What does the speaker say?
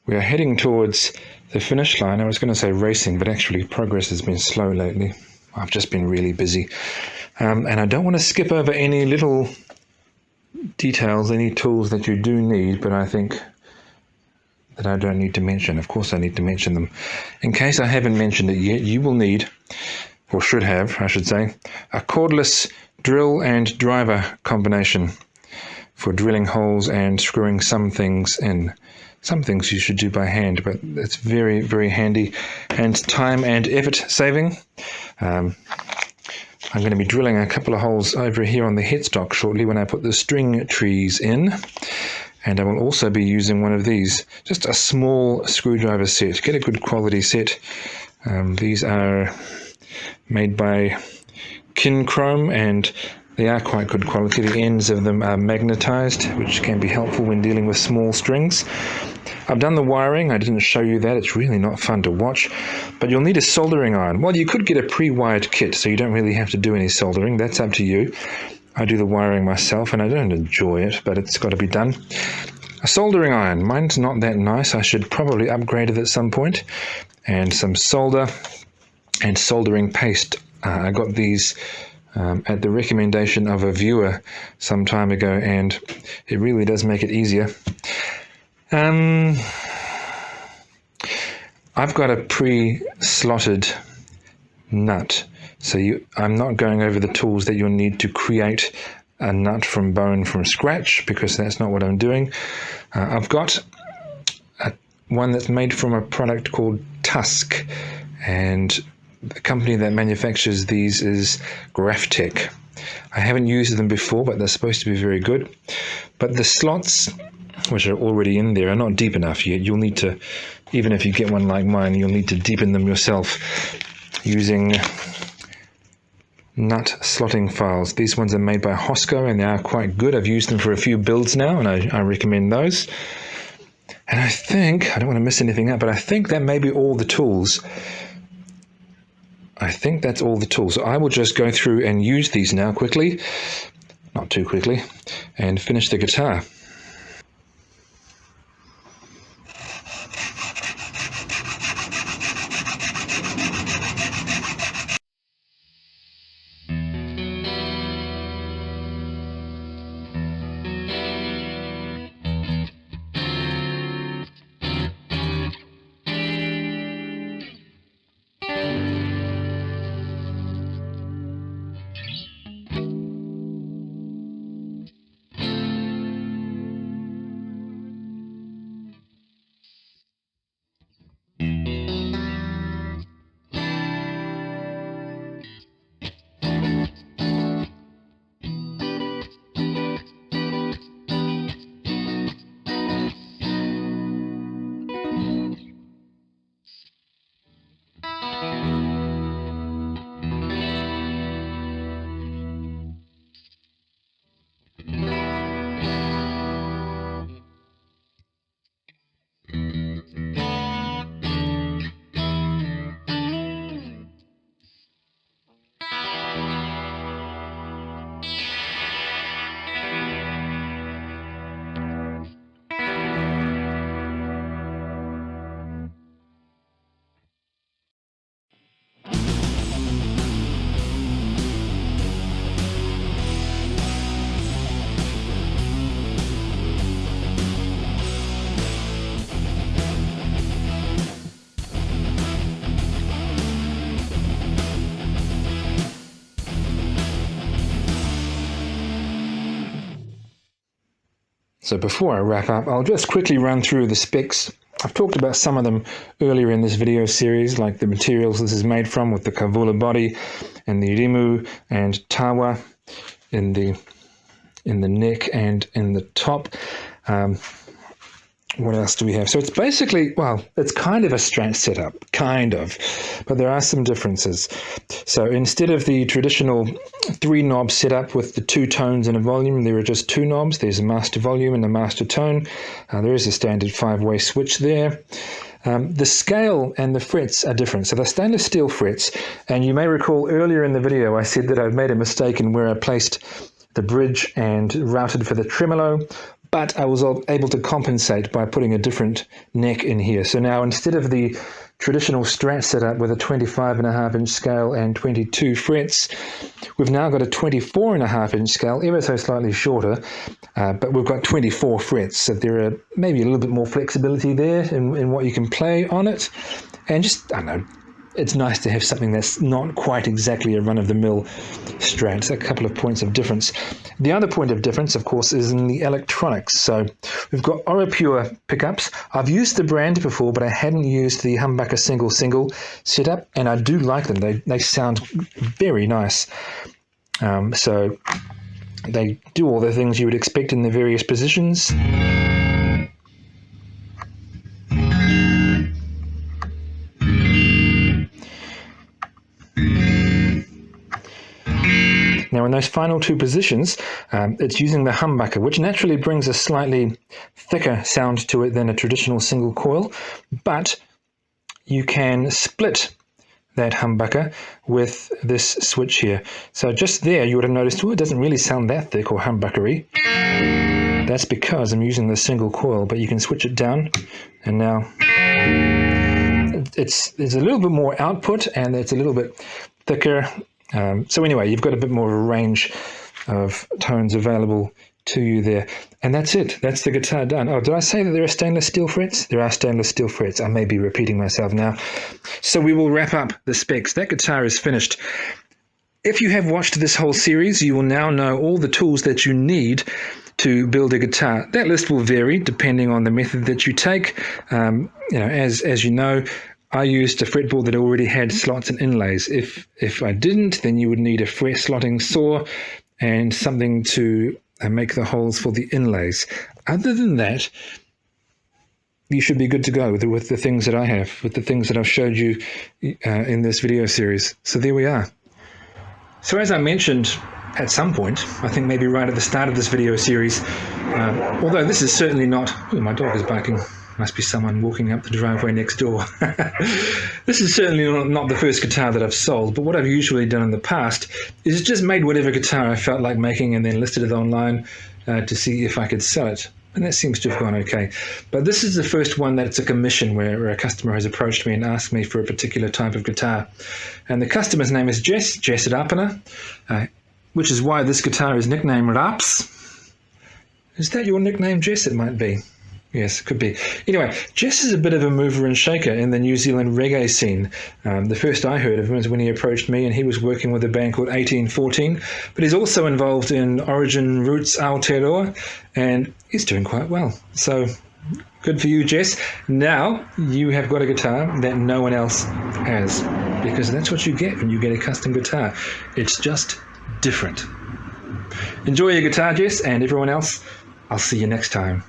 We are heading towards the finish line. I was going to say racing, but actually progress has been slow lately. I've just been really busy. And I don't want to skip over any little details, any tools that you do need, but I think that I don't need to mention. Of course I need to mention them. In case I haven't mentioned it yet, you will need, or should have, I should say, a cordless drill and driver combination for drilling holes and screwing some things in. Some things you should do by hand, but it's very, very handy and time and effort saving. I'm going to be drilling a couple of holes over here on the headstock shortly when I put the string trees in. And I will also be using one of these, just a small screwdriver set. Get a good quality set. These are made by Kinchrome, and they are quite good quality. The ends of them are magnetized, which can be helpful when dealing with small strings. I've done the wiring. I didn't show you that. It's really not fun to watch. But you'll need a soldering iron. Well, you could get a pre-wired kit, so you don't really have to do any soldering. That's up to you. I do the wiring myself, and I don't enjoy it, but it's got to be done. A soldering iron. Mine's not that nice. I should probably upgrade it at some point. And some solder and soldering paste. I got these at the recommendation of a viewer some time ago, and it really does make it easier. I've got a pre-slotted nut, so I'm not going over the tools that you'll need to create a nut from bone from scratch, because that's not what I'm doing. I've got one that's made from a product called Tusk, and the company that manufactures these is Graphtec. I haven't used them before, but they're supposed to be very good. But the slots, which are already in there, are not deep enough yet. You'll need to, even if you get one like mine, you'll need to deepen them yourself using nut slotting files. These ones are made by Hosco, and they are quite good. I've used them for a few builds now, and I recommend those. And I think, I don't want to miss anything out, but I think that may be all the tools. I think that's all the tools. So I will just go through and use these now quickly, not too quickly, and finish the guitar. So before I wrap up, I'll just quickly run through the specs. I've talked about some of them earlier in this video series, like the materials this is made from, with the Kavula body and the Rimu and Tawa in the neck and in the top. What else do we have? So it's basically, well, it's kind of a Strat setup, kind of, but there are some differences. So instead of the traditional 3-knob setup with the 2 tones and a volume, there are just 2 knobs. There's a master volume and a master tone. There is a standard 5-way switch there. The scale and the frets are different. So they're stainless steel frets, and you may recall earlier in the video I said that I've made a mistake in where I placed the bridge and routed for the tremolo. but I was able to compensate by putting a different neck in here. So now instead of the traditional Strat setup with a 25.5-inch scale and 22 frets, we've now got a 24.5-inch scale, ever so slightly shorter, but we've got 24 frets. So there are maybe a little bit more flexibility there in what you can play on it. And just, I don't know, it's nice to have something that's not quite exactly a run-of-the-mill Strat. A couple of points of difference. The other point of difference, of course, is in the electronics. So we've got Pure pickups. I've used the brand before, but I hadn't used the humbucker single setup, and I do like them. They sound very nice. So they do all the things you would expect in the various positions. Now in those final two positions, it's using the humbucker, which naturally brings a slightly thicker sound to it than a traditional single coil, but you can split that humbucker with this switch here. So just there you would have noticed, oh, it doesn't really sound that thick or humbuckery. That's because I'm using the single coil, but you can switch it down, and now there's a little bit more output and it's a little bit thicker. So anyway, you've got a bit more of a range of tones available to you there. And that's it. That's the guitar done. Oh, did I say that there are stainless steel frets? There are stainless steel frets. I may be repeating myself now. So we will wrap up the specs. That guitar is finished. If you have watched this whole series, you will now know all the tools that you need to build a guitar. That list will vary depending on the method that you take. As you know, I used a fretboard that already had slots and inlays. If I didn't, then you would need a fret slotting saw and something to make the holes for the inlays. Other than that, you should be good to go with the things that I have, with the things that I've showed you in this video series. So there we are. So as I mentioned at some point, I think maybe right at the start of this video series, although this is certainly not... Oh, my dog is barking. Must be someone walking up the driveway next door. This is certainly not the first guitar that I've sold, but what I've usually done in the past is just made whatever guitar I felt like making and then listed it online to see if I could sell it. And that seems to have gone okay. But this is the first one that's a commission where a customer has approached me and asked me for a particular type of guitar. And the customer's name is Jess at Arpana, which is why this guitar is nicknamed Raps. Is that your nickname, Jess? It might be. Yes, could be. Anyway, Jess is a bit of a mover and shaker in the New Zealand reggae scene. The first I heard of him was when he approached me, and he was working with a band called 1814, but he's also involved in Origin Roots Aotearoa, and he's doing quite well. So, good for you, Jess. Now, you have got a guitar that no one else has, because that's what you get when you get a custom guitar. It's just different. Enjoy your guitar, Jess, and everyone else, I'll see you next time.